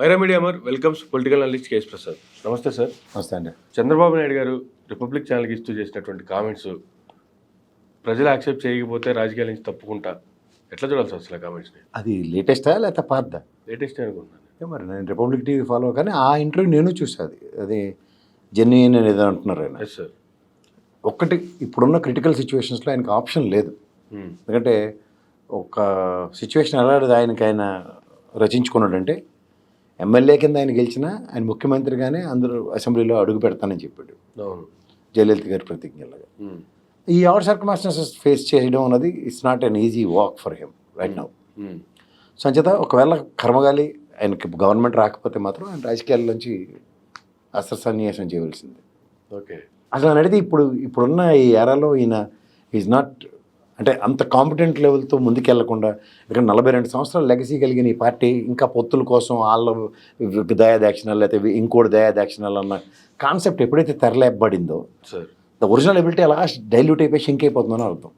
Wyra media Amar welcomes political analyst KS Prasad. నమస్తే sir. నమస్తే అండి. చంద్రబాబు నాయుడు గారు రిపబ్లిక్ ఛానల్కి ఇస్తూ చేసినటువంటి కామెంట్స్ ప్రజలు యాక్సెప్ట్ చేయకపోతే రాజకీయాల నుంచి తప్పుకుంటా, ఎట్లా చూడాలి సార్ అసలు కామెంట్స్ని? అది లేటెస్టా లేకపోతే పాతదా? లేటెస్ట్ అనుకుంటున్నాను. మరి నేను రిపబ్లిక్ టీవీ ఫాలో కానీ ఆ ఇంటర్వ్యూ నేను చూసాను. అది జెన్యున్ అని ఏదో అంటున్నారు ఆయన. Yes sir. ఒక్కటి, ఇప్పుడున్న క్రిటికల్ సిచ్యువేషన్స్లో ఆయనకు ఆప్షన్ లేదు. ఎందుకంటే ఒక సిచ్యువేషన్ ఎలా ఆయన రచించుకున్నాడంటే, ఎమ్మెల్యే కింద ఆయన గెలిచినా ఆయన ముఖ్యమంత్రిగానే అందరూ అసెంబ్లీలో అడుగు పెడతానని చెప్పాడు. అవును, జయలలిత గారి ప్రతిజ్ఞలాగా. ఈ ఆల్ సర్కమ్స్టాన్సెస్ ఫేస్ చేయడం అన్నది it's not an easy walk for him right now. So అంచేత ఒకవేళ కర్మగాలి ఆయనకి గవర్నమెంట్ రాకపోతే మాత్రం ఆయన రాజకీయాల నుంచి అస్త్రసన్యాసం చేయవలసింది. ఓకే. అసలు ఆయన అడిగితే ఇప్పుడున్న ఈ ఎరాలో ఈయన ఈజ్ నాట్, అంటే అంత కాంపిటెంట్ లెవెల్తో ముందుకెళ్లకుండా, ఇక్కడ 42 సంవత్సరాల లెగసీ కలిగిన ఈ పార్టీ ఇంకా పొత్తుల కోసం వాళ్ళ దయాదాక్షిణాలు లేకపోతే ఇంకోటి దయాదాక్షిణాలు అన్న కాన్సెప్ట్ ఎప్పుడైతే తెరలేపబడిందో సార్, ద ఒరిజినల్ ఎబిలిటీ అలా డైల్యూట్ అయిపోయి షింక్ అయిపోతుందని అర్థం.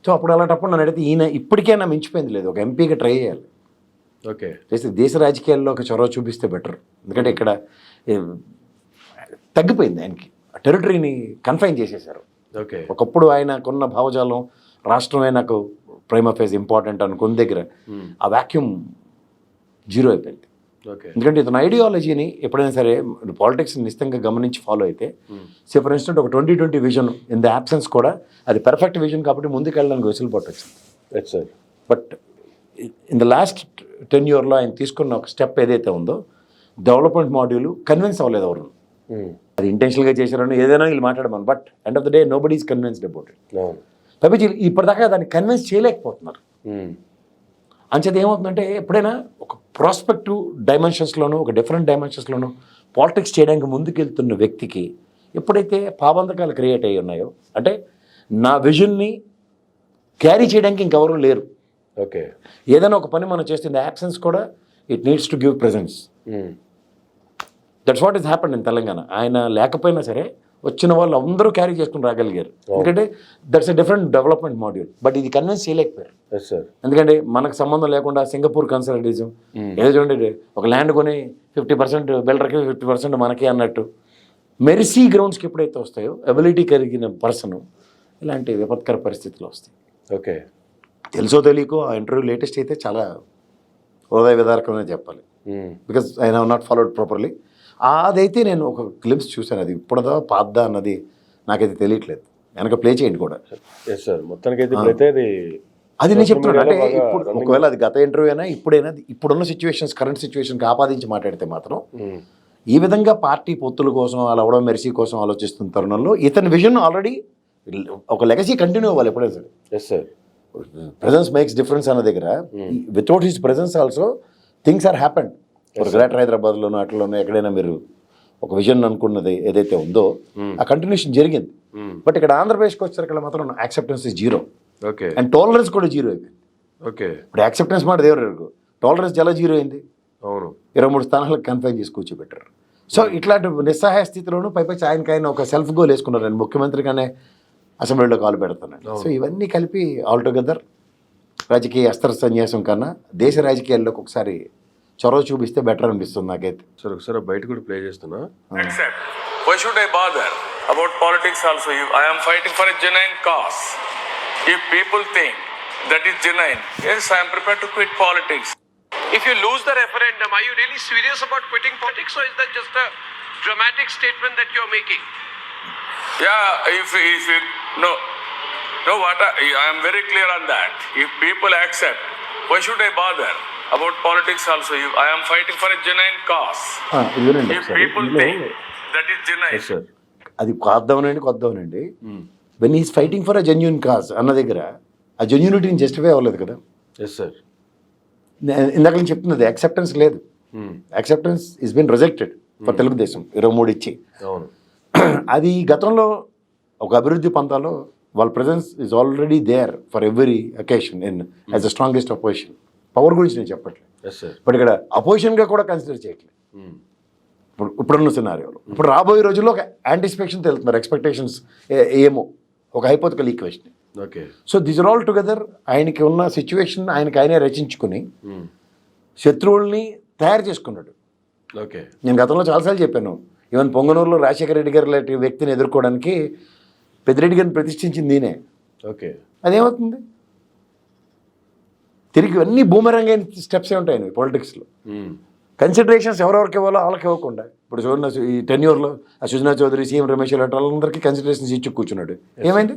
సో అప్పుడు అలాంటప్పుడు నన్ను అడిగితే ఈయన ఇప్పటికైనా మించిపోయింది లేదు, ఒక ఎంపీగా ట్రై చేయాలి. ఓకే. చేస్తే దేశ రాజకీయాల్లో ఒక చొరవ చూపిస్తే బెటర్. ఎందుకంటే ఇక్కడ తగ్గిపోయింది, ఆయనకి టెరిటరీని కన్ఫైన్ చేసేశారు. ఓకే. ఒకప్పుడు ఆయనకున్న భావజాలం రాష్ట్రమే నాకు ప్రైమ్ అఫేర్స్ ఇంపార్టెంట్ అనుకున్న దగ్గర ఆ వాక్యూమ్ జీరో అయిపోయింది. ఓకే. ఎందుకంటే ఇతను ఐడియాలజీని ఎప్పుడైనా సరే పాలిటిక్స్ నిశ్చితంగా గమనించి ఫాలో అయితే, సే ఫర్ ఇన్స్టెంట్ ఒక 2020 విజన్ ఇన్ ద యాబ్సెన్స్ కూడా అది పర్ఫెక్ట్ విజన్ కాబట్టి ముందుకు వెళ్ళడానికి వెసులుబాటు వచ్చింది. Sir. But in the last 10 yearsలో ఆయన తీసుకున్న ఒక స్టెప్ ఏదైతే ఉందో, డెవలప్మెంట్ మాడ్యూల్ కన్విన్స్ అవ్వలేదు ఎవరు. అది ఇంటెన్షనల్గా చేశారని ఏదైనా వీళ్ళు మాట్లాడమని, but end of the day nobody is convinced about it. కాబట్టి ఇప్పటిదాకా దాన్ని కన్విన్స్ చేయలేకపోతున్నారు. అంచేది ఏమవుతుందంటే, ఎప్పుడైనా ఒక ప్రాస్పెక్టివ్ డైమెన్షన్స్లోనూ ఒక డిఫరెంట్ డైమెన్షన్స్లోనూ పాలిటిక్స్ చేయడానికి ముందుకెళ్తున్న వ్యక్తికి ఎప్పుడైతే పాబంధకాలు క్రియేట్ అయ్యి ఉన్నాయో, అంటే నా విజన్ని క్యారీ చేయడానికి ఇంకెవరూ లేరు. ఓకే. ఏదైనా ఒక పని మనం చేస్తుంది యాబ్సెన్స్ కూడా it needs to give presence. That's what is happened in Telangana. ఆయన లేకపోయినా సరే వచ్చిన వాళ్ళు అందరూ క్యారీ చేసుకుని రాగలిగారు. ఎందుకంటే that's a different development module. But ఇది కన్విన్స్ చేయలేకపోయారు. ఎందుకంటే మనకు సంబంధం లేకుండా సింగపూర్ కన్సల్టేటిజం ఏదో చూడండి, ఒక ల్యాండ్ కొని 50% బిల్డర్కి 50% మనకి అన్నట్టు మెర్సీ గ్రౌండ్స్కి ఎప్పుడైతే వస్తాయో ఎబిలిటీ కలిగిన పర్సన్ ఇలాంటి విపత్కర పరిస్థితులు వస్తాయి. ఓకే. తెలుసో తెలియకో ఆ ఇంటర్వ్యూ లేటెస్ట్ అయితే చాలా హృదయ విదారకమనే చెప్పాలి. Because I have not followed properly. అదైతే నేను ఒక క్లిప్స్ చూశాను, అది ఇప్పుడుదా పాద్దా అన్నది నాకైతే తెలియట్లేదు. వెనక ప్లే చేయండి కూడా. Yes sir. మొత్తానికైతే అది నేను చెప్తున్నాను. అంటే ఇప్పుడు ఒకవేళ అది గత ఇంటర్వ్యూ అయినా ఇప్పుడైనా ఇప్పుడున్న సిచ్యువేషన్స్ కరెంట్ సిచ్యువేషన్కి ఆపాదించి మాట్లాడితే మాత్రం ఈ విధంగా పార్టీ పొత్తుల కోసం అలా అవడం మెర్సీ కోసం ఆలోచిస్తున్న తరుణంలో ఇతని విజన్ ఆల్రెడీ ఒక లెగసీ కంటిన్యూ అవ్వాలి ఎప్పుడైనా సరే. Yes sir. Presence makes difference అన్న దగ్గర without his presence also things are happened. Greater హైదరాబాద్లోనూ అట్లలోనూ ఎక్కడైనా మీరు ఒక విజన్ అనుకున్నది ఏదైతే ఉందో ఆ కంటిన్యూషన్ జరిగింది. బట్ ఇక్కడ ఆంధ్రప్రదేశ్కి వచ్చేసరికి మాత్రం acceptance is zero. Okay. And tolerance కూడా జీరో అయిపోయింది. ఓకే. ఇప్పుడు యాక్సెప్టెన్స్ మాట దేవుడు, టాలరెన్స్ చాలా జీరో అయింది. అవును. 23 స్థానాలకు కన్ఫైన్ చేసి కూర్చోబెట్టారు. సో ఇట్లాంటి నిస్సహాయ స్థితిలోనూ పైపచ్చి ఆయనకైనా ఒక సెల్ఫ్ గోల్ వేసుకున్నారు, నేను ముఖ్యమంత్రిగానే అసెంబ్లీలో కాలు పెడుతున్నాను. సో ఇవన్నీ కలిపి ఆల్టుగెదర్ రాజకీయ అస్త్ర సన్యాసం కన్నా దేశ రాజకీయాల్లోకి ఒకసారి చొరవ చూపిస్తే బెటర్ అనిపిస్తుంది నాకైతే. సార్ ఒకసారి బయట కూడా ప్లే చేస్తున్నా. Why should I bother about politics also? I am fighting for a genuine cause. If people think that is genuine, yes, I am prepared to quit politics. If you lose the referendum, are you really serious about quitting politics, or is that just a dramatic statement that you're making? Yeah, if you no, what I am very clear on that. If people accept, why should I bother about politics also? I am fighting for a genuine cause. If people think that is genuine. Sir. అది కొద్దవనండి when is fighting for a genuine cause అన్న దగ్గర ఆ జెన్యూనిటీని justify అవ్వలేదు కదా. Yes sir. ఇందాక నేను చెప్తున్నది యాక్సెప్టెన్స్ లేదు. Acceptance is been rejected for Telugu Desam 23 ఇచ్చి. అవును. అది గతంలో ఒక అభివృద్ధి పంతాలో వాళ్ళ presence is already there for every occasion in as the strongest opposition. Power గురించి నేను చెప్పట్లేదు. Yes sir. బట్ ఇక్కడ అపోజిషన్గా కూడా కన్సిడర్ చేయట్లేదు ఇప్పుడున్న సినారియోలో. ఇప్పుడు రాబోయే రోజుల్లో ఒక యాంటిసిపేషన్ తెలుతున్నారు, ఎక్స్పెక్టేషన్స్ ఏమో ఒక hypothetical equation. Okay. So this are all together ఆయనకి ఉన్న సిచ్యువేషన్ ఆయనకి ఆయనే రచించుకుని శత్రువుల్ని తయారు చేసుకున్నాడు. ఓకే. నేను గతంలో చాలాసార్లు చెప్పాను. ఈవెన్ పొంగనూరులో రాజశేఖర రెడ్డి గారు లాంటి వ్యక్తిని ఎదుర్కోవడానికి పెద్దిరెడ్డి గారిని ప్రతిష్ఠించింది నేనే. ఓకే. అదేమవుతుంది? తిరిగి అన్నీ బూమరంగ్ అయిన స్టెప్సే ఉంటాయి పాలిటిక్స్లో. కన్సిడరేషన్స్ ఎవరెవరికి ఇవ్వాలో వాళ్ళకి ఇవ్వకుండా, ఇప్పుడు చూడండి ఈ టెన్యూర్లో ఆ సుజనా చౌదరి, సీఎం రమేష్ లాంటి వాళ్ళందరికీ కన్సిడరేషన్స్ ఇచ్చి కూర్చున్నాడు. ఏమైంది?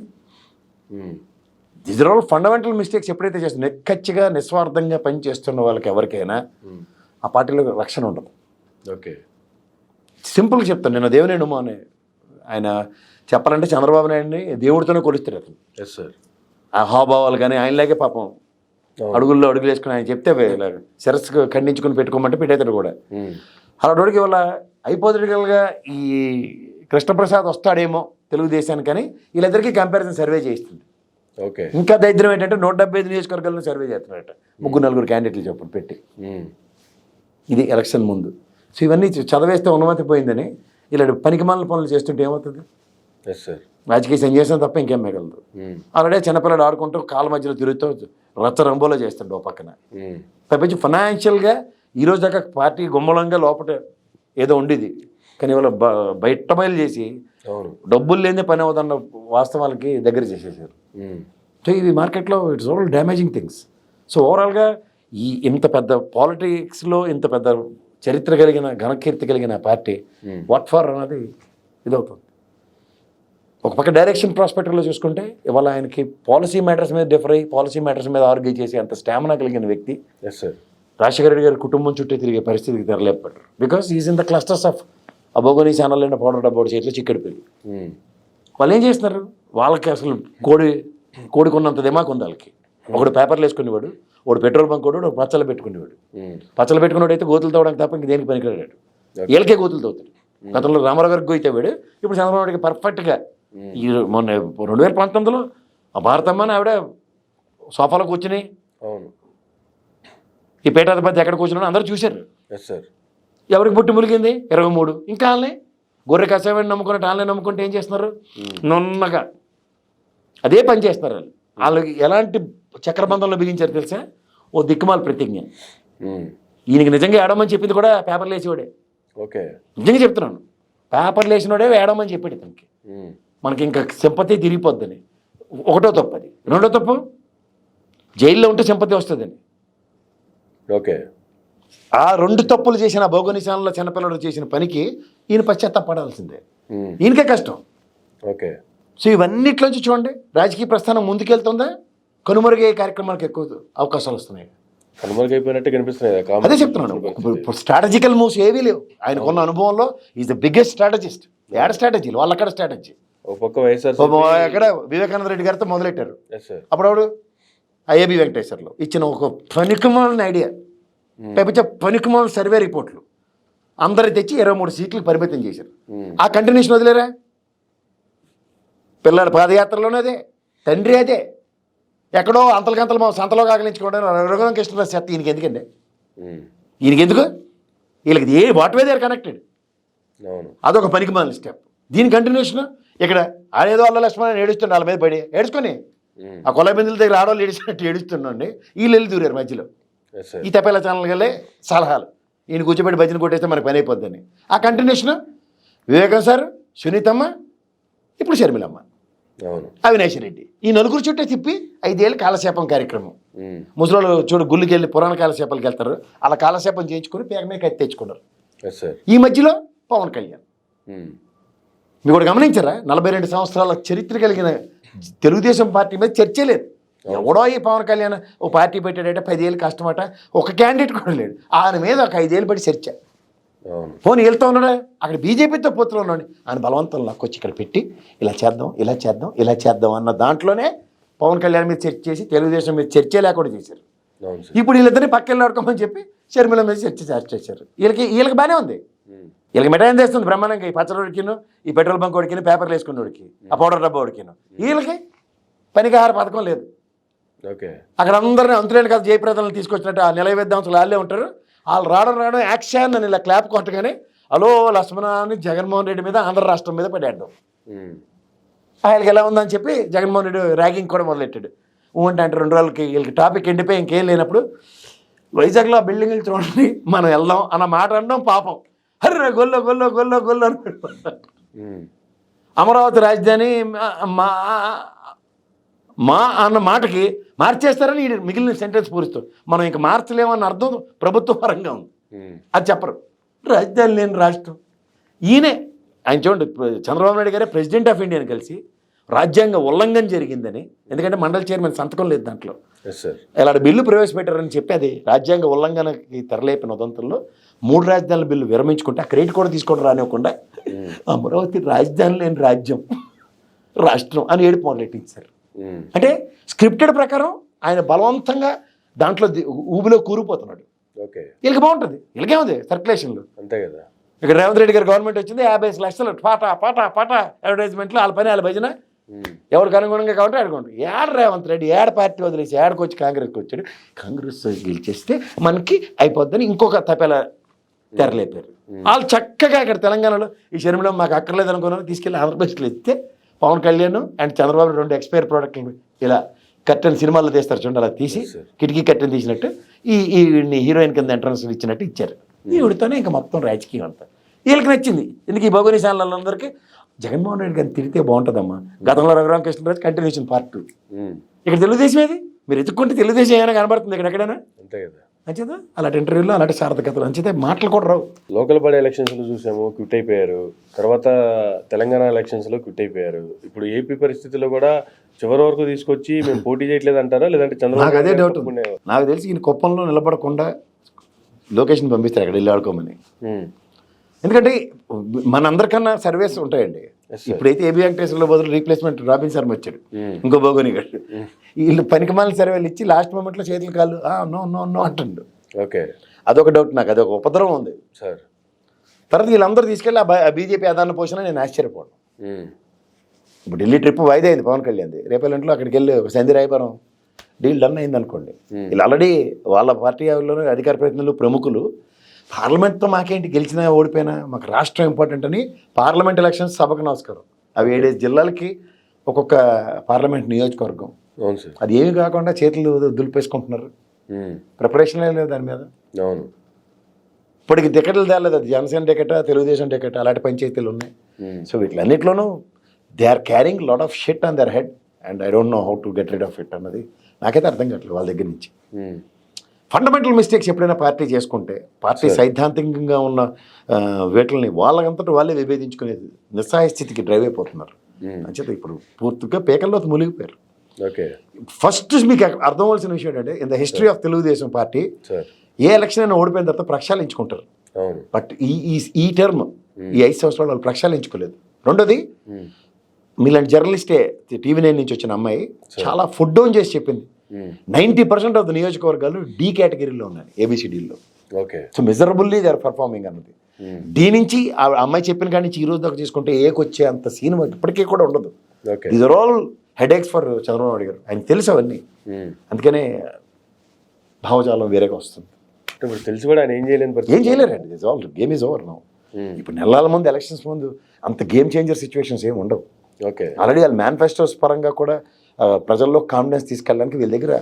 These are all fundamental mistakes. ఎప్పుడైతే చేస్తున్నా నిక్కచ్చిగా నిస్వార్థంగా పని చేస్తున్న వాళ్ళకి ఎవరికైనా ఆ పార్టీలో రక్షణ ఉండదు. ఓకే. సింపుల్గా చెప్తాను, నేను దేవుని నమ్ము అని ఆయన చెప్పాలంటే చంద్రబాబు నాయుడిని దేవుడితోనే కొలుస్తారు అతను. Yes sir. ఆ హావభావాలు కానీ ఆయనలాగే పాపం అడుగుల్లో అడుగులు వేసుకుని ఆయన చెప్తే శిరస్సు ఖండించుకుని పెట్టుకోమంటే పెట్టేతాడు కూడా. అలాంటి వల్ల అయిపోతుడిగా ఈ కృష్ణప్రసాద్ వస్తాడేమో తెలుగుదేశానికి అని వీళ్ళిద్దరికీ కంపారిజన్ సర్వే చేయిస్తుంది. ఓకే. ఇంకా దరిద్రం ఏంటంటే 175 నియోజకవర్గాలను సర్వే చేస్తున్నారట 3-4 క్యాండిడేట్లు చెప్పండి పెట్టి. ఇది ఎలక్షన్ ముందు. సో ఇవన్నీ చదివేస్తే ఉన్నమతి పోయిందని ఇలా పనికిమాలిన పనులు చేస్తుంటే ఏమవుతుంది? Yes sir. రాజకీయ సన్యాసం తప్ప ఇంకేం మిగలదు. ఆల్రెడీ చిన్నపిల్లడు ఆడుకుంటూ కాళ్ళ మధ్యలో తిరుగుతూ రచ్చ రంబోలో చేస్తాడు ఓ పక్కన. తప్పించి ఫైనాన్షియల్గా ఈరోజు దాకా పార్టీ గుమ్మలంగా లోపల ఏదో ఉండేది, కానీ ఇవాళ బయట బయలు చేసి డబ్బులు లేని పని అవుతున్న వాస్తవాలకి దగ్గర చేసేసారు. సో ఇది మార్కెట్లో it's all damaging things. So ఓవరాల్గా ఈ ఇంత పెద్ద పాలిటిక్స్లో ఇంత పెద్ద చరిత్ర కలిగిన ఘనకీర్తి కలిగిన పార్టీ వాట్ ఫర్ అన్నది ఇదవుతుంది. ఒక పక్క డైరెక్షన్ ప్రాస్పెక్టివ్లో చూసుకుంటే ఇవాళ ఆయనకి పాలసీ మ్యాటర్స్ మీద డిఫర్ అయ్యి పాలసీ మ్యాటర్స్ మీద ఆర్గ్యూ చేసి అంత స్టామినా కలిగిన వ్యక్తి ఎస్ సార్ రాజశేఖర రెడ్డి గారి కుటుంబం చుట్టూ తిరిగే పరిస్థితికి తెరలేపడ్డారు. Because is in the clusters of అబోగోనీ ఛానల్ అయిన పౌడర్ డబ్బోడి చేతిలో చిక్కడి పెళ్ళి. వాళ్ళు ఏం చేస్తున్నారు? వాళ్ళకి అసలు కోడికున్నంత దిమాకు ఉంది వాళ్ళకి. ఒకడు పేపర్లు వేసుకునేవాడు, ఒకడు పెట్రోల్ బంక్ వాడు, ఒకడు పచ్చలు పెట్టుకునేవాడు. పచ్చలు పెట్టుకునేవాడు అయితే గోతులు తవ్వడానికి తప్ప ఇంక దేనికి పనికిరాడు. వీళ్ళకే గోతులు తవ్వుతాడు. గతంలో రామారావు గారికి గోయితే వాడు, ఇప్పుడు చంద్రబాబు నాయుడికి పర్ఫెక్ట్గా ఈ మొన్న 2019లో ఆ భారతమ్మ అని ఆవిడ సోఫాలో కూర్చుని అవును ఈ పీఠాధిపతి ఎక్కడ కూర్చున్నాడో అందరూ చూశారు. Yes sir. ఎవరికి పుట్టి ములిగింది? 23. ఇంకా వాళ్ళని గొర్రె కషాయాన్ని నమ్ముకున్నట్టు వాళ్ళని నమ్ముకుంటే ఏం చేస్తున్నారు? నున్నగా అదే పని చేస్తున్నారు వాళ్ళు. వాళ్ళకి ఎలాంటి చక్రబంధంలో బిగించారు తెలుసా? ఓ దిక్కుమాల ప్రతిజ్ఞ. ఈయనకి నిజంగా ఏడమని చెప్పింది కూడా పేపర్లు వేసేవాడే. ఓకే. నిజంగా చెప్తున్నాను, పేపర్లు వేసినోడే ఏడమని చెప్పాడు ఇతనికి. మనకి ఇంకా సింపతి తిరిగిపోద్దని. ఒకటో తప్పు అది. రెండో తప్పు జైల్లో ఉంటే సింపతి వస్తుందని. ఓకే. ఆ 2 తప్పులు చేసిన భౌగోళిశాలలో చిన్నపిల్లడు చేసిన పనికి ఈయన పశ్చాత్తాపడాల్సిందే. ఈయనకే కష్టం. ఓకే. సో ఇవన్నిట్లోంచి చూడండి, రాజకీయ ప్రస్థానం ముందుకెళ్తుందా, కనుమరుగే కార్యక్రమాలకు ఎక్కువ అవకాశాలు వస్తున్నాయి. కనుమరుగైపోయినట్టే కనిపిస్తున్నాయి. అదే చెప్తున్నాను, స్ట్రాటజికల్ మూవ్స్ ఏవీ లేవు. ఆయనకున్న అనుభవంలో ఈజ్ ద బిగ్గెస్ట్ స్ట్రాటజిస్ట్. ఏడ స్ట్రాటజీలు వాళ్ళక్కడ స్ట్రాటజీ. ఒక పక్క వైఎస్ఆర్ అక్కడ వివేకానంద రెడ్డి గారితో మొదలెట్టారు. అప్పుడు ఐఏబి వెంకటేశ్వర్లో ఇచ్చిన ఒక పనికిమాలిన ఐడియా, పైపించే పనికిమాలిన సర్వే రిపోర్ట్లు అందరు తెచ్చి 23 సీట్లకు పరిమితం చేశారు. ఆ కంటిన్యూషన్ వదిలేరా? పిల్లల పాదయాత్రలోనే అదే, తండ్రి అదే, ఎక్కడో అంతలకంతలు మా సంతలో కాగలించుకోవడం రఘురామ కృష్ణరాజు చెత్త ఈయనకి ఎందుకండి? ఈయనకి ఎందుకు? వీళ్ళకి ఏ what way they are connected. అదొక పనికిమాలిన స్టెప్. దీని కంటిన్యూషన్ ఇక్కడ ఆడేదో వాళ్ళ లక్ష్మణ్ ఏడుస్తుండే, వాళ్ళ మీద పడి ఏడుచుకొని ఆ కొల బిందుల దగ్గర ఆడవాళ్ళు ఏడుస్తున్నట్టు ఏడుస్తుండండి. వీళ్ళు వెళ్ళి దూరారు మధ్యలో. ఈ తెప్పేల ఛానల్కి వెళ్ళే సలహాలు, ఈయన కూర్చోబెట్టి భజన కొట్టేస్తే మనకు పని అయిపోద్దని. ఆ కంటిన్యూషన్ వివేకం సార్, సునీతమ్మ, ఇప్పుడు షర్మిలమ్మ, అవినాష్ రెడ్డి, ఈ నలుగురు చుట్టే తిప్పి 5 ఏళ్ళు కాలక్షేపం కార్యక్రమం. ముసలోళ్ళు చూడు గుళ్ళకి వెళ్ళి పురాణ కాలక్షేపాలకు వెళ్తారు, అలా కాలక్షేపం చేయించుకొని పేక మీద కత్తి తెచ్చుకున్నారు. ఈ మధ్యలో పవన్ కళ్యాణ్. మీరు కూడా గమనించారా? 42 సంవత్సరాల చరిత్ర కలిగిన తెలుగుదేశం పార్టీ మీద చర్చే లేదు. ఎవడో ఈ పవన్ కళ్యాణ్ ఓ పార్టీ పెట్టాడట, 10 ఏళ్ళు కష్టమట, ఒక క్యాండిడేట్ కూడా లేడు. ఆయన మీద ఒక 5 ఏళ్ళు పడి చర్చ. ఫోన్ వెళ్తా ఉన్నాడా? అక్కడ బీజేపీతో పోతులు ఉన్నాడు. ఆయన బలవంతం లాక్కొచ్చి ఇక్కడ పెట్టి ఇలా చేద్దాం, ఇలా చేద్దాం, ఇలా చేద్దాం అన్న దాంట్లోనే పవన్ కళ్యాణ్ మీద చర్చ చేసి తెలుగుదేశం మీద చర్చే లేకుండా చేశారు. ఇప్పుడు వీళ్ళిద్దరిని పక్కన ఆడుకోమని చెప్పి షర్మిల మీద చర్చ చేశారు. వీళ్ళకి బాగానే ఉంది. వీళ్ళకి మిఠాయి తెస్తుంది బ్రహ్మాండంగా. ఈ పచ్చడికిను, ఈ పెట్రోల్ బంక్ వాడికిను, పేపర్లు వేసుకున్నోడికి, ఆ పౌడర్ డబ్బా వాడికిను. వీళ్ళకి పనికాహార పథకం లేదు. అక్కడ అందరినీ అంతులేని కాదు జయప్రదలను తీసుకొచ్చినట్టు ఆ నిలవేద్దాంతులు వాళ్ళే ఉంటారు. వాళ్ళు రావడం యాక్షన్ అని ఇలా క్లాప్ కొట్టగానే అలో లక్ష్మణ అని జగన్మోహన్ రెడ్డి మీద ఆంధ్ర రాష్ట్రం మీద పడాడు. ఆయనకి ఎలా ఉందని చెప్పి జగన్మోహన్ రెడ్డి ర్యాగింగ్ కూడా మొదలెట్టాడు. అంటే 2 రోజులకి వీళ్ళకి టాపిక్ ఎండిపోయి ఇంకేం లేనప్పుడు వైజాగ్లో ఆ బిల్డింగ్లు చూడండి, మనం వెళ్దాం అన్న మాట అనడం పాపం. హర్ర గొల్ల గొల్ల గొల్ల గొల్ల అమరావతి రాజధాని మా మా అన్న మాటకి మార్చేస్తారని మిగిలిన సెంటెన్స్ పూరిస్తాం. మనం ఇంకా మార్చలేమన్న అర్థం ప్రభుత్వ పరంగా ఉంది. అది చెప్పరు. రాజధాని లేని రాష్ట్రం ఈయనే. ఆయన చూడండి, చంద్రబాబు నాయుడు గారే ప్రెసిడెంట్ ఆఫ్ ఇండియాని కలిసి రాజ్యాంగ ఉల్లంఘన జరిగిందని, ఎందుకంటే మండలి చైర్మన్ సంతకం లేదు దాంట్లో, ఇలాంటి బిల్లు ప్రవేశపెట్టారని చెప్పి అది రాజ్యాంగ ఉల్లంఘనకి తెరలేపిన ఉదంతంలో 3 రాజధానుల బిల్లు విరమించుకుంటే ఆ క్రెడిట్ కూడా తీసుకోవడం రానివ్వకుండా అమరావతి రాజధాని లేని రాష్ట్రం అని ఏడుపు మొదలెట్టించారు. అంటే స్క్రిప్టెడ్ ప్రకారం ఆయన బలవంతంగా దాంట్లో ఊబిలో కూరుకుపోతున్నాడు. వీళ్ళకి బాగుంటుంది, వీళ్ళకేముంది సర్క్యులేషన్లు అంతే కదా. ఇక్కడ రేవంత్ రెడ్డి గారి గవర్నమెంట్ వచ్చింది, 50 లక్షలు పాటా పాటా పాటా అడ్వర్టైజ్మెంట్లు, వాళ్ళ పని వాళ్ళ భజన, ఎవరికి అనుగుణంగా కాబట్టి ఆడుకోండి. ఏడ రేవంత్ రెడ్డి ఏడ పార్టీ వదిలేసి ఏడకి వచ్చి కాంగ్రెస్కి వచ్చాడు. కాంగ్రెస్ గెలిచేస్తే మనకి అయిపోద్దని ఇంకొక తపేలా తెరలేపారు. వాళ్ళు చక్కగా ఇక్కడ తెలంగాణలో ఈ షర్మిల మాకు అక్కర్లేదు అనుకున్నాను తీసుకెళ్ళి ఆంధ్రప్రదేశ్లో ఇస్తే పవన్ కళ్యాణ్ అండ్ చంద్రబాబు 2 ఎక్స్పైర్ ప్రోడక్ట్లు ఇలా కట్టెన్ సినిమాల్లో తీస్తారు చూడండి, అలా తీసి కిటికీ కట్టెన్ తీసినట్టు ఈ హీరోయిన్ కింద ఎంట్రన్స్ ఇచ్చినట్టు ఇచ్చారు. ఈవిడితోనే ఇంకా మొత్తం రాజకీయం అంతా వీళ్ళకి నచ్చింది. ఎందుకు ఈ భగోని ఛానళ్ళందరికీ జగన్మోహన్ రెడ్డి గారిని తిరిగితే బాగుంటుందమ్మా. గతంలో రఘురామకృష్ణరాజు కంటిన్యూషన్ పార్ట్ 2. ఇక్కడ తెలుగుదేశం ఏది మీరు ఎత్తుక్కుంటే తెలుగుదేశం ఏమైనా కనబడుతుంది ఇక్కడ ఎక్కడైనా అంతే కదా. అంచేదా అలాంటి ఇంటర్వ్యూలో అలాంటి సార్థకతలు అంచేతే మాటలు కూడా రావు. లోకల్ బాడీ ఎలక్షన్స్లో చూసాము, క్విట్ అయిపోయారు. తర్వాత తెలంగాణ ఎలక్షన్స్లో క్విట్ అయిపోయారు. ఇప్పుడు ఏపీ పరిస్థితుల్లో కూడా చివరి వరకు తీసుకొచ్చి మేము పోటీ చేయట్లేదు అంటారా, లేదంటే నాకు అదే డౌట్. నాకు తెలిసి ఈయన కుప్పంలో నిలబడకుండా లొకేషన్ పంపిస్తారు అక్కడ వెళ్ళి ఆడుకోమని. ఎందుకంటే మనందరికన్నా సర్వేస్ ఉంటాయండి. ఇప్పుడైతే ఏబీ వెంకటేశ్వర్లో బదులు రీప్లేస్మెంట్ రాబిన్ శర్మ వచ్చాడు, ఇంకో బోగోని గారు. వీళ్ళు పనికిమాలిన సర్వేలు ఇచ్చి లాస్ట్ మూమెంట్లో చేతులు కాళ్ళు నో నో నో అంటుండు. ఓకే, అదొక డౌట్ నాకు, అదొక ఉపద్రవం ఉంది సార్. తర్వాత వీళ్ళందరూ తీసుకెళ్ళి ఆ బీజేపీ ఆదాన పోషణ నేను ఆశ్చర్యపోను. ఇప్పుడు ఢిల్లీ ట్రిప్ వాయిదా అయింది పవన్ కళ్యాణ్ది. రేపల్లంట్లో అక్కడికి వెళ్ళి ఒక సంధి రాయపురం డీల్ డన్ అయింది అనుకోండి. వీళ్ళు ఆల్రెడీ వాళ్ళ పార్టీ లోనే అధికార ప్రతినిధులు ప్రముఖులు పార్లమెంట్తో మాకేంటి గెలిచినా ఓడిపోయినా మాకు రాష్ట్రం ఇంపార్టెంట్ అని పార్లమెంట్ ఎలక్షన్స్ సభకు నమస్కారం. అవి 7 జిల్లాలకి ఒక్కొక్క పార్లమెంట్ నియోజకవర్గం. అది ఏమి కాకుండా చేతులు దులిపేసుకుంటున్నారు. ప్రిపరేషన్ లేదు దాని మీద. ఇప్పటికి టికెట్లు తేలేదు. అది జనసేన టికెట్, తెలుగుదేశం టికెట్, అలాంటి పంచాయతీలు ఉన్నాయి. సో వీటిలన్నింటిలోనూ they are carrying lot of shit on their head and I don't know how to get rid of it అన్నది నాకైతే అర్థం కావట్లేదు వాళ్ళ దగ్గర నుంచి. ఫండమెంటల్ మిస్టేక్స్ ఎప్పుడైనా పార్టీ చేసుకుంటే పార్టీ సైద్ధాంతికంగా ఉన్న వీటిని వాళ్ళంతటా వాళ్ళే విభేదించుకునేది నిస్సహాయ స్థితికి డ్రైవ్ అయిపోతున్నారు. అంచేత ఇప్పుడు పూర్తిగా పేకల్లో మునిగిపోయారు. ఫస్ట్ మీకు అర్థం అవ్వాల్సిన విషయం ఏంటంటే in the history of Telugu Desam party A election అయినా ఓడిపోయిన తర్వాత ప్రక్షాళించుకుంటారు. బట్ ఈ టర్మ్ ఈ 5 సంవత్సరాలు వాళ్ళు ప్రక్షాళించుకోలేదు. రెండోది మీలాంటి జర్నలిస్టే TV9 నుంచి వచ్చిన అమ్మాయి చాలా ఫుడ్ డౌన్ చేసి చెప్పింది 90% ఆఫ్ ద నియోజకవర్గాలు D కేటగిరీలో ఉన్నాయి ABCDలో. So miserably they are performing అన్నది. దీని నుంచి ఆ అమ్మాయి చెప్పిన కాడి నుంచి ఈ రోజు దాకా తీసుకుంటే ఏకొచ్చే అంత సీన్ ఇప్పటికీ కూడా ఉండదు. These are all headaches for Chandrababu Naidu garu. ఆయన తెలుసు అవన్నీ, అందుకనే భావజాలం వేరేగా వస్తుంది. తెలిసి కూడా ఆయన ఏం చేయలేరండి. This all game is over now. ఇప్పుడు నెలల ముందు ఎలక్షన్స్ ముందు అంత గేమ్ చేంజర్ సిచ్యువేషన్స్ ఏమి ఉండవు. ఆల్రెడీ వాళ్ళ మేనిఫెస్టోస్ పరంగా కూడా ప్రజల్లో కాన్ఫిడెన్స్ తీసుకెళ్ళడానికి వీళ్ళ దగ్గర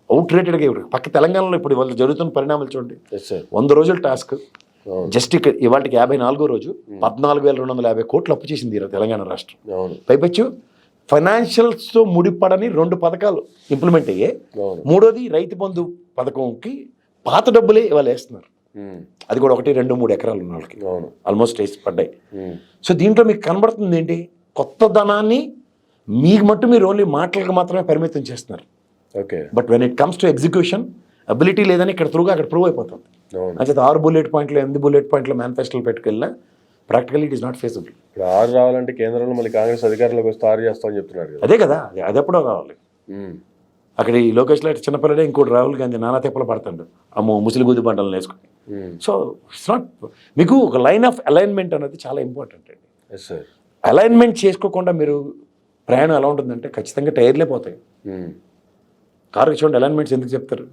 అవుట్ రేటెడ్గా పక్క తెలంగాణలో ఇప్పుడు వాళ్ళు జరుగుతున్న పరిణామాలు చూడండి. 100 రోజుల టాస్క్ జస్ట్ ఇక్కడ ఇవాళకి 54వ రోజు 14,250 కోట్లు అప్పు చేసింది తెలంగాణ రాష్ట్రం. పైపెచ్చు ఫైనాన్షియల్స్తో ముడిపడని 2 పథకాలు ఇంప్లిమెంట్ అయ్యాయి. మూడోది రైతు బంధు పథకంకి పాత డబ్బులే ఇవాళ వేస్తున్నారు. అది కూడా 1, 2, 3 ఎకరాలు ఉన్న వాళ్ళకి ఆల్మోస్ట్ వేసి పడ్డాయి. సో దీంట్లో మీకు కనబడుతుంది ఏంటి, కొత్త ధనాన్ని మీకు మట్టు మీరు ఓన్లీ మాటలకు మాత్రమే పరిమితం చేస్తున్నారు. But when it comes to execution ability లేదని ఇక్కడ త్రూగా అక్కడ ప్రూవ్ అయిపోతుంది. అంటే 6 బుల్లెట్ పాయింట్లు 8 బుల్లెట్ పాయింట్లు మేనిఫెస్టోలు పెట్టుకెళ్ళినా ప్రాక్టికల్లీ ఇట్ ఈస్ నాట్ ఫేజబుల్. ఇప్పుడు 6 రావాలంటే కేంద్రంలో మళ్ళీ కాంగ్రెస్ అధికారంలోకి వస్తే 6 చేస్తామని చెప్తున్నారు. అదే కదా, అది ఎప్పుడో కావాలి. అక్కడ ఈ లోకేష్లో చిన్నపిల్లడే ఇంకోటి రాహుల్ గాంధీ నానా తెప్పలు పడుతుండు అమ్మో ముసలి గుద్ది బండలను వేసుకుని. సో ఇట్స్ నాట్, మీకు ఒక లైన్ ఆఫ్ అలైన్మెంట్ అనేది చాలా ఇంపార్టెంట్ అండి. అలైన్మెంట్ చేసుకోకుండా మీరు ప్రయాణం ఎలా ఉంటుందంటే ఖచ్చితంగా టైర్లే పోతాయి. కారుకి చూడండి అలైన్మెంట్స్ ఎందుకు చెప్తారు,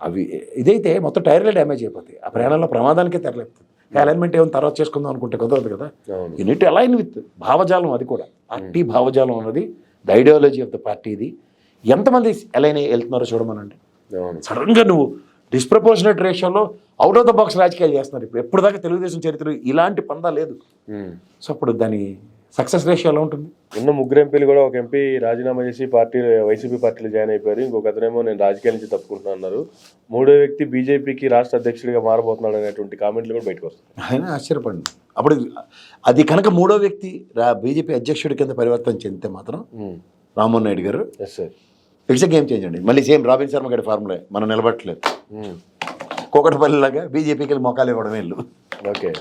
అవి ఇదైతే మొత్తం టైర్లే డ్యామేజ్ అయిపోతాయి. ఆ ప్రయాణంలో ప్రమాదానికే తెరలేపుతుంది. అలైన్మెంట్ ఏమైనా తర్వాత చేసుకుందాం అనుకుంటే కుదరదు కదా. You need to align with భావజాలం. అది కూడా పార్టీ భావజాలం అన్నది the ideology of the party. ఇది ఎంతమంది అలైన్ వెళ్తున్నారో చూడమనండి. అవును. సడన్గా నువ్వు డిస్ప్రపోర్షనేట్ రేషియోలో అవుట్ ఆఫ్ ద బాక్స్ రాజకీయాలు చేస్తున్నారు. ఇప్పుడు ఎప్పుడు దాకా తెలుగుదేశం చరిత్ర ఇలాంటి పందా లేదు. సో అప్పుడు దాని సక్సెస్ రేషియో ఎలా ఉంటుంది? ఉన్న ముగ్గురు ఎంపీలు కూడా ఒక ఎంపీ రాజీనామా చేసి వైసీపీ పార్టీలో జాయిన్ అయిపోయారు. ఇంకొక అతనేమో నేను రాజకీయాల నుంచి తప్పుకుంటున్నా అన్నారు. మూడో వ్యక్తి బీజేపీకి రాష్ట్ర అధ్యక్షుడిగా మారబోతున్నాడు అనేటువంటి కామెంట్లు కూడా బయటకు వస్తాయి. ఆయన ఆశ్చర్యపడింది. అప్పుడు అది కనుక మూడో వ్యక్తి బీజేపీ అధ్యక్షుడి కింద పరివర్తన చెందితే మాత్రం Rammohan Naidu garu yes sir, it's game change అండి. మళ్ళీ సేమ్ రాబిన్ శర్మ గారి ఫార్ములే మనం నిలబట్టలేదు. కోకటపల్లిలాగా బీజేపీకి మొక్కలు ఇవ్వడం వీళ్ళు. ఓకే,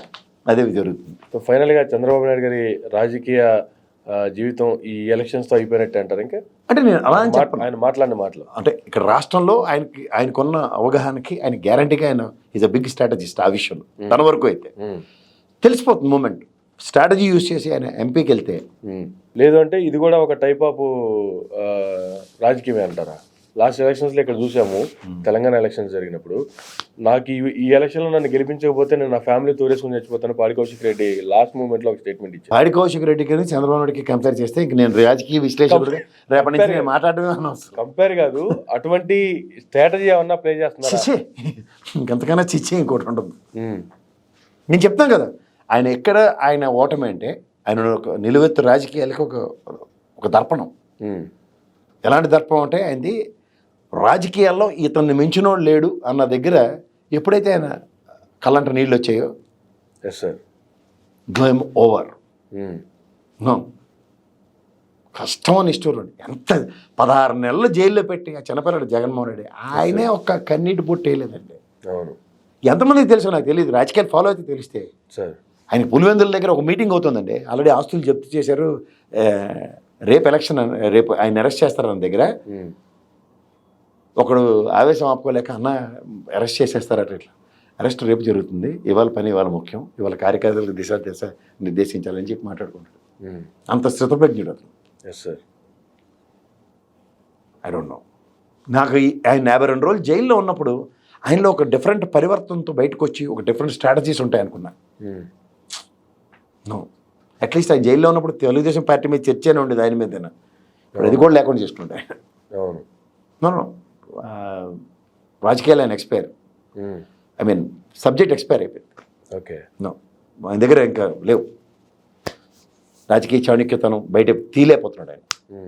అదే జరుగుతుంది. సో ఫైనల్గా చంద్రబాబు నాయుడు గారి రాజకీయ జీవితం ఈ ఎలక్షన్స్తో అయిపోయినట్టే అంటారు. ఇంకా అంటే నేను అలా అని చెప్పను. ఆయన మాట్లాడిన మాటలు అంటే ఇక్కడ రాష్ట్రంలో ఆయనకున్న అవగాహనకి ఆయన గ్యారంటీగా ఆయన ఈజ్ అ బిగ్ స్ట్రాటజిస్ట్. ఆ విషయంలో తన వరకు అయితే తెలిసిపోతుంది మూమెంట్. స్ట్రాటజీ యూజ్ చేసి ఆయన ఎంపీకి వెళ్తే లేదు అంటే ఇది కూడా ఒక టైప్ ఆఫ్ రాజకీయమే అంటారా? లాస్ట్ ఎలక్షన్స్లో ఇక్కడ చూసాము, తెలంగాణ ఎలక్షన్స్ జరిగినప్పుడు నాకు ఈ ఎలక్షన్లో నన్ను గెలిపించకపోతే నేను నా ఫ్యామిలీ తోరేసుకుని చచ్చిపోతాను పాడి కౌశిక్ రెడ్డి లాస్ట్ మూమెంట్లో ఒక స్టేట్మెంట్ ఇచ్చాను. పాడి కౌశిక్ రెడ్డికి చంద్రబాబు నాయుడుకి కంపేర్ చేస్తే ఇంక నేను రాజకీయ విశ్లేషకుడు రేపటి నుంచి నేను మాట్లాడమే అనవసరం. కంపేర్ కాదు, అటువంటి స్ట్రాటజీ ఏమన్నా ప్లే చేస్తున్నారా? చిచ్చే, ఇంకంతకన్నా చిచ్చే ఇంకోటి ఉంటుంది. నేను చెప్తాను కదా, ఆయన ఎక్కడ ఆయన ఓటమి అంటే ఆయన ఒక నిలువెత్తు రాజకీయాలకి ఒక దర్పణం. ఎలాంటి దర్పణం అంటే ఆయనది రాజకీయాల్లో ఇతన్ని మించినోడు లేడు అన్న దగ్గర ఎప్పుడైతే ఆయన కళ్ళంట నీళ్ళు వచ్చాయో ఎస్ సార్, గేమ్ ఓవర్. కష్టం అని ఇష్టం. ఎంత 16 నెలలు జైల్లో పెట్టి ఆ చిన్నపిల్లడు జగన్మోహన్ రెడ్డి ఆయనే ఒక్క కన్నీటి పుట్టి వేయలేదండి. అవును, ఎంతమందికి తెలుసు నాకు తెలియదు. రాజకీయాలు ఫాలో అయితే తెలిస్తే. సార్ ఆయన పులివెందుల దగ్గర ఒక మీటింగ్ అవుతుందండి. ఆల్రెడీ ఆస్తులు జప్తు చేశారు. రేపు ఎలక్షన్, రేపు ఆయన అరెస్ట్ చేస్తారు అన్న దగ్గర ఒకడు ఆవేశం ఆపుకోలేక అన్న అరెస్ట్ చేసేస్తారట. ఇట్లా అరెస్ట్ రేపు జరుగుతుంది, ఇవాళ పని ఇవాళ ముఖ్యం, ఇవాళ కార్యకర్తలకు దిశ నిర్దేశించాలని చెప్పి మాట్లాడుకుంటాడు. అంత స్థితప్రజ్ఞుడు అతను. Yes sir, I don't know. నాకు ఆయన 52 రోజులు జైల్లో ఉన్నప్పుడు ఆయనలో ఒక డిఫరెంట్ పరివర్తనతో బయటకు వచ్చి ఒక డిఫరెంట్ స్ట్రాటజీస్ ఉంటాయి అనుకున్నా. నో, అట్లీస్ట్ ఆయన జైల్లో ఉన్నప్పుడు తెలుగుదేశం పార్టీ మీద చర్చ అని ఉండేది ఆయన మీదైనా. ఇప్పుడు అది కూడా లేకుండా చేసుకుంటే. అవును, నో రాజకీయాలు ఆయన expire, I mean subject expire అయిపోయింది. ఓకే, నో ఆయన దగ్గర ఇంకా లేవు. రాజకీయ చాణక్యతనం బయట తీలేకపోతున్నాడు ఆయన.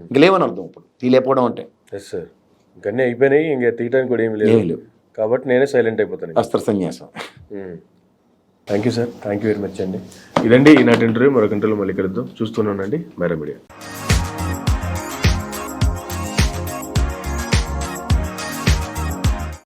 ఇంక లేవని అర్థం. ఇప్పుడు తీలేకపోవడం అంటే ఎస్ సార్, ఇంకన్నీ అయిపోయినాయి, ఇంకా తీయడానికి కూడా ఏమి లేదు కాబట్టి నేనే సైలెంట్ అయిపోతాను. అస్త్ర సన్యాసం. Thank you sir, thank you very much అండి. ఇదండి ఈనాటి ఇంటర్వ్యూ. మరొక ఇంటర్వ్యూలో మళ్ళీ కలుద్దాం. చూస్తున్నానండి మైరా మీడియా.